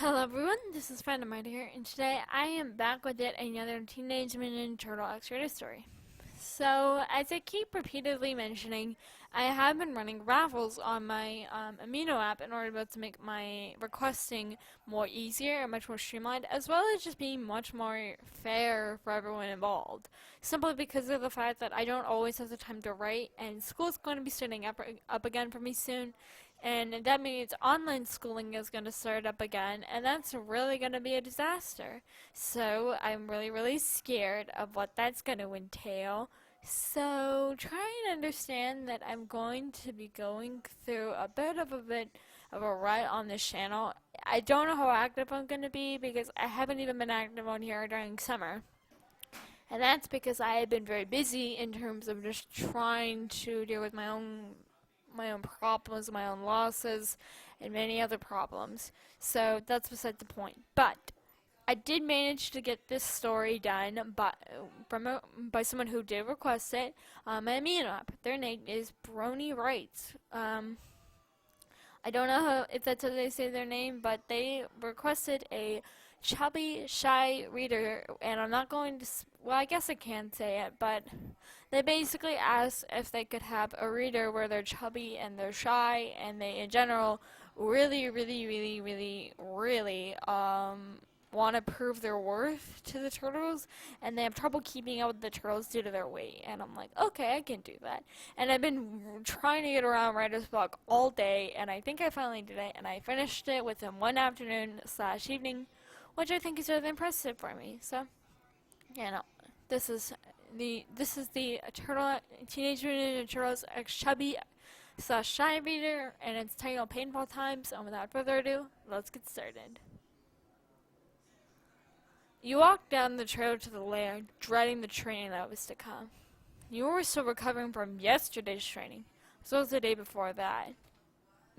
Hello everyone, this is Amino ID here, and today I am back with yet another Teenage Mutant Ninja Turtle X-rated story. So, as I keep repeatedly mentioning, I have been running raffles on my Amino app in order to be able to make my requesting more easier and much more streamlined, as well as just being much more fair for everyone involved. Simply because of the fact that I don't always have the time to write, and school is going to be starting up again for me soon. And that means online schooling is going to start up again, and that's really going to be a disaster. So I'm really scared of what that's going to entail. So try and understand that I'm going to be going through a bit of a rut on this channel. I don't know how active I'm going to be because I haven't even been active on here during summer. And that's because I have been very busy in terms of just trying to deal with my own problems, my own losses, and many other problems. So that's beside the point. But I did manage to get this story done by someone who did request it. My Amino app. Their name is Brony Wrights. I don't know if that's how they say their name, but they requested a chubby, shy reader, and I'm not going to. Well, I guess I can say it, but they basically asked if they could have a reader where they're chubby and they're shy, and they, in general, really want to prove their worth to the turtles, and they have trouble keeping up with the turtles due to their weight. And I'm like, okay, I can do that. And I've been trying to get around writer's block all day, and I think I finally did it, and I finished it within one afternoon / evening, which I think is really impressive for me. So, yeah, no, this is the Teenage Mutant Ninja Turtles X Chubby / Shy reader, and it's titled Painful Times. And without further ado, let's get started. You walked down the trail to the lair, dreading the training that was to come. You were still recovering from yesterday's training, as well as the day before that.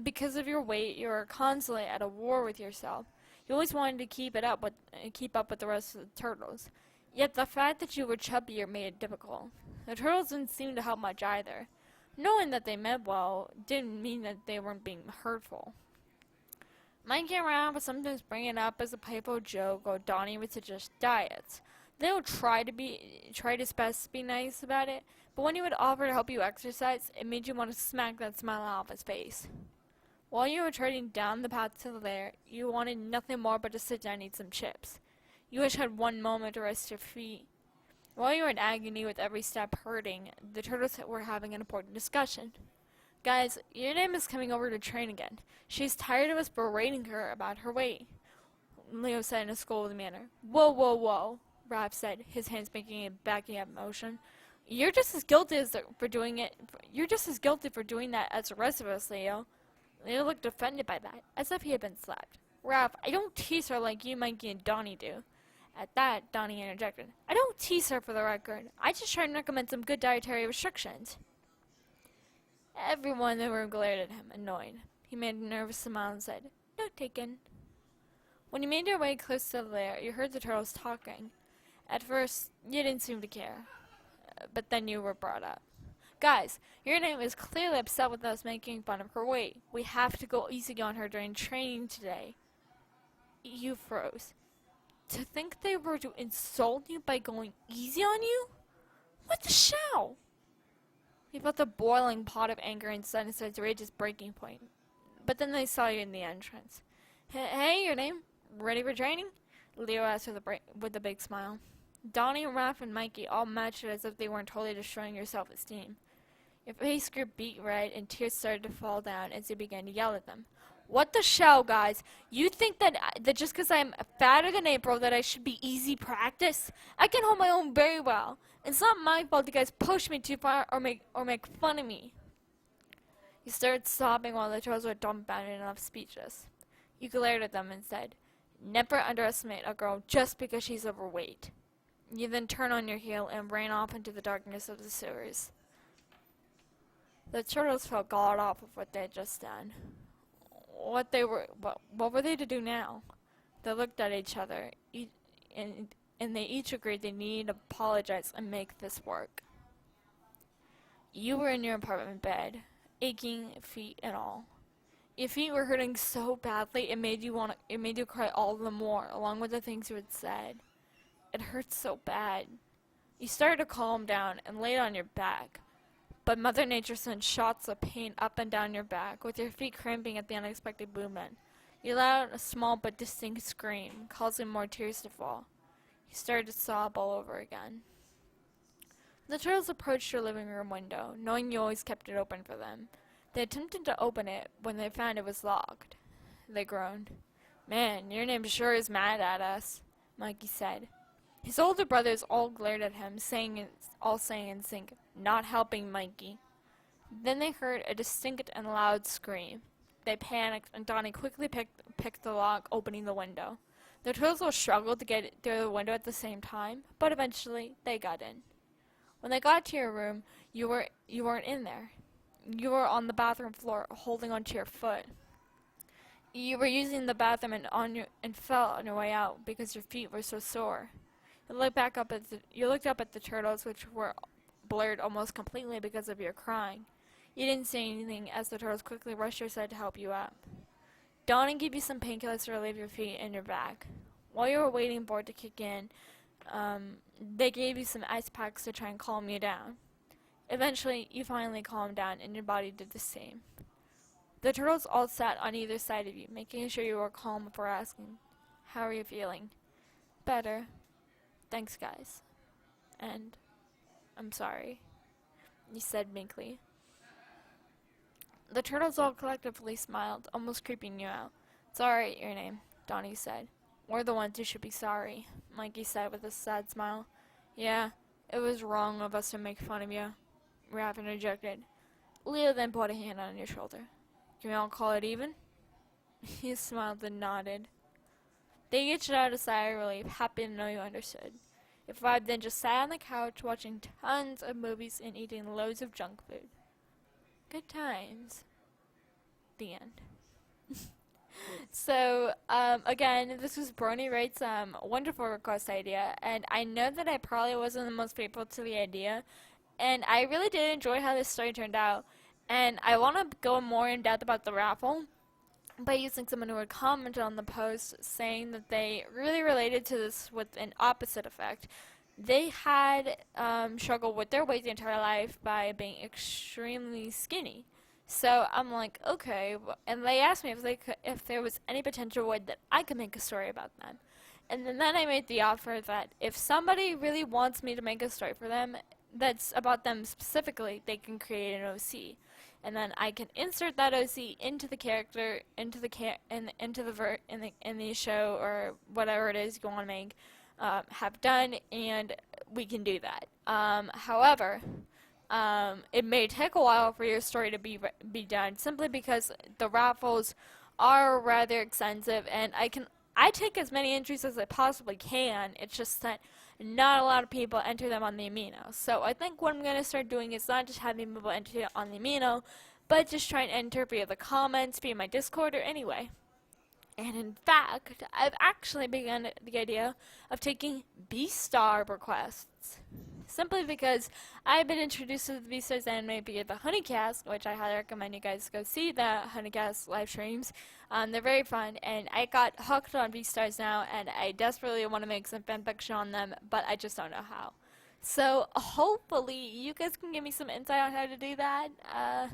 Because of your weight, you were constantly at a war with yourself. You always wanted to keep up with the rest of the turtles. Yet the fact that you were chubbier made it difficult. The turtles didn't seem to help much either. Knowing that they meant well didn't mean that they weren't being hurtful. Mike and Ralph would sometimes bring it up as a playful joke, or Donnie would suggest diets. They would try his best to be nice about it, but when he would offer to help you exercise, it made you want to smack that smile off his face. While you were treading down the path to the lair, you wanted nothing more but to sit down and eat some chips. You wish you had one moment to rest your feet. While you were in agony with every step hurting, the turtles were having an important discussion. Guys, your name is coming over to train again. She's tired of us berating her about her weight, Leo said in a scolding manner. Whoa, Raph said, his hands making a backing up motion. You're just as guilty for doing that as the rest of us, Leo. Leo looked offended by that, as if he had been slapped. Raph, I don't tease her like you, Mikey, and Donnie do. At that, Donnie interjected. I don't tease her, for the record. I just try and recommend some good dietary restrictions. Everyone in the room glared at him, annoyed. He made a nervous smile and said, Note taken. When you made your way close to the lair, you heard the turtles talking. At first, you didn't seem to care, but then you were brought up. Guys, your name is clearly upset with us making fun of her weight. We have to go easy on her during training today. You froze. To think they were to insult you by going easy on you? What the shell? He felt the boiling pot of anger and suddenly its rage's breaking point. But then they saw you in the entrance. Hey, your name? Ready for training? Leo asked with a big smile. Donnie, Raph, and Mikey all matched it as if they weren't totally destroying your self-esteem. Your face grew beet red and tears started to fall down as you began to yell at them. What the shell, guys? You think that just because I'm fatter than April that I should be easy practice? I can hold my own very well. It's not my fault you guys push me too far or make fun of me. You started sobbing while the turtles were dumbfounded and left speechless. You glared at them and said, Never underestimate a girl just because she's overweight. You then turned on your heel and ran off into the darkness of the sewers. The turtles felt god-awful for what they had just done. What were they to do now? They looked at each other, and they each agreed they needed to apologize and make this work. You were in your apartment bed, aching feet and all. Your feet were hurting so badly it made you cry all the more, along with the things you had said. It hurt so bad. You started to calm down and laid on your back, but Mother Nature sent shots of pain up and down your back, with your feet cramping at the unexpected movement. You let out a small but distinct scream, causing more tears to fall. You started to sob all over again. The turtles approached your living room window, knowing you always kept it open for them. They attempted to open it when they found it was locked. They groaned. "Man, your name sure is mad at us," Mikey said. His older brothers all glared at him, saying in sync, "Not helping, Mikey." Then they heard a distinct and loud scream. They panicked, and Donnie quickly picked the lock, opening the window. The turtles all struggled to get through the window at the same time, but eventually they got in. When they got to your room, you weren't in there. You were on the bathroom floor, holding onto your foot. You were using the bathroom and fell on your way out because your feet were so sore. You looked up at the turtles, which were blurred almost completely because of your crying. You didn't say anything as the turtles quickly rushed your side to help you up. Donnie gave you some painkillers to relieve your feet and your back. While you were waiting for it to kick in, they gave you some ice packs to try and calm you down. Eventually, you finally calmed down, and your body did the same. The turtles all sat on either side of you, making sure you were calm before asking, "How are you feeling?" "Better. Thanks, guys. And I'm sorry," you said meekly. The turtles all collectively smiled, almost creeping you out. "It's alright, your name," Donnie said. "We're the ones who should be sorry," Mikey said with a sad smile. "Yeah, it was wrong of us to make fun of you," Raph interjected. Leo then put a hand on your shoulder. "Can we all call it even?" He smiled and nodded. They each let out a sigh of relief, happy to know you understood. Your five then just sat on the couch watching tons of movies and eating loads of junk food. Good times. The end. So, again, this was Brony Wright's wonderful request idea, and I know that I probably wasn't the most faithful to the idea, and I really did enjoy how this story turned out, and I want to go more in depth about the raffle by using someone who had commented on the post saying that they really related to this with an opposite effect. They had struggled with their weight the entire life by being extremely skinny. So I'm like, okay, and they asked me if there was any potential way that I could make a story about them. And then I made the offer that if somebody really wants me to make a story for them that's about them specifically, they can create an OC. And then I can insert that OC into the character, in the show or whatever it is you want to make, have done, and we can do that. However, it may take a while for your story to be done, simply because the raffles are rather expensive, and I take as many entries as I possibly can. It's just that not a lot of people enter them on the Amino. So I think what I'm going to start doing is not just having people enter it on the Amino, but just try and enter via the comments, via my Discord, or anyway. And in fact, I've actually begun the idea of taking B-Star requests. Simply because I've been introduced to the B-Stars anime via the Honeycast, which I highly recommend you guys go see the Honeycast live streams. They're very fun, and I got hooked on B-Stars now, and I desperately want to make some fanfiction on them, but I just don't know how. So hopefully you guys can give me some insight on how to do that. I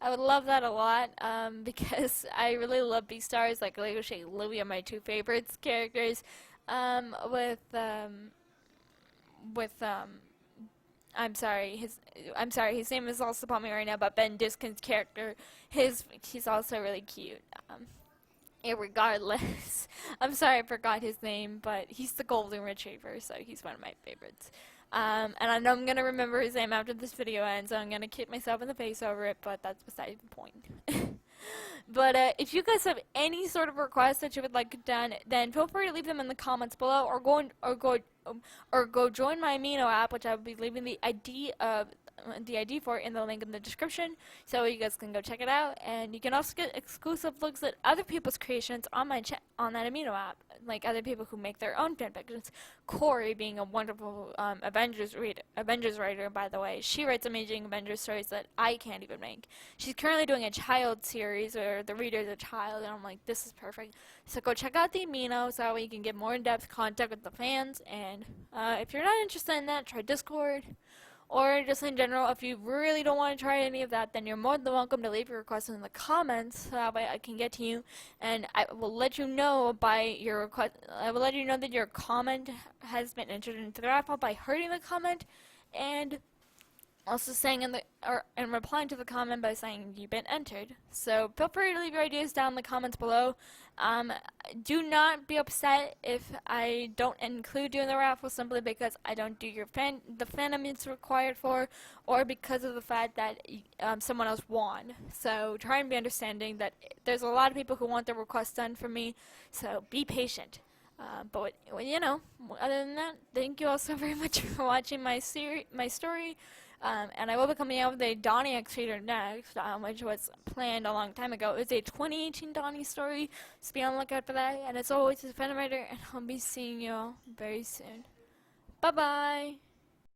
would love that a lot, because I really love B-Stars. Like Lego Shake and Louie are my two favorites characters. I'm sorry, his name is also upon me right now, but Ben Diskin's character, he's also really cute. Irregardless, I'm sorry I forgot his name, but he's the Golden Retriever, so he's one of my favorites. And I know I'm going to remember his name after this video ends, so I'm going to kick myself in the face over it, but that's beside the point. But if you guys have any sort of requests that you would like done, then feel free to leave them in the comments below, or go join my Amino app, which I will be leaving the ID of the ID for it in the link in the description, so you guys can go check it out. And you can also get exclusive looks at other people's creations on my on that Amino app, like other people who make their own fanfictions. Corey, being a wonderful Avengers writer, by the way, she writes amazing Avengers stories that I can't even make. She's currently doing a child series where the reader is a child, and I'm like, this is perfect. So go check out the Amino so that way you can get more in-depth contact with the fans. And if you're not interested in that, try Discord. Or just in general, if you really don't want to try any of that, then you're more than welcome to leave your request in the comments, so that way I can get to you, and I will let you know by your request. I will let you know that your comment has been entered into the raffle by hearing the comment, and also saying and replying to the comment by saying you've been entered. So feel free to leave your ideas down in the comments below. Do not be upset if I don't include you in the raffle simply because I don't do the fandom it's required for, or because of the fact that someone else won. So try and be understanding that there's a lot of people who want their requests done for me, so be patient. But you know, other than that, thank you all so very much for watching my story. And I will be coming out with a Donnie X Trader next, which was planned a long time ago. It's a 2018 Donnie story, so be on the lookout for that. And as always, it's Fandom Writer, and I'll be seeing you all very soon. Bye-bye!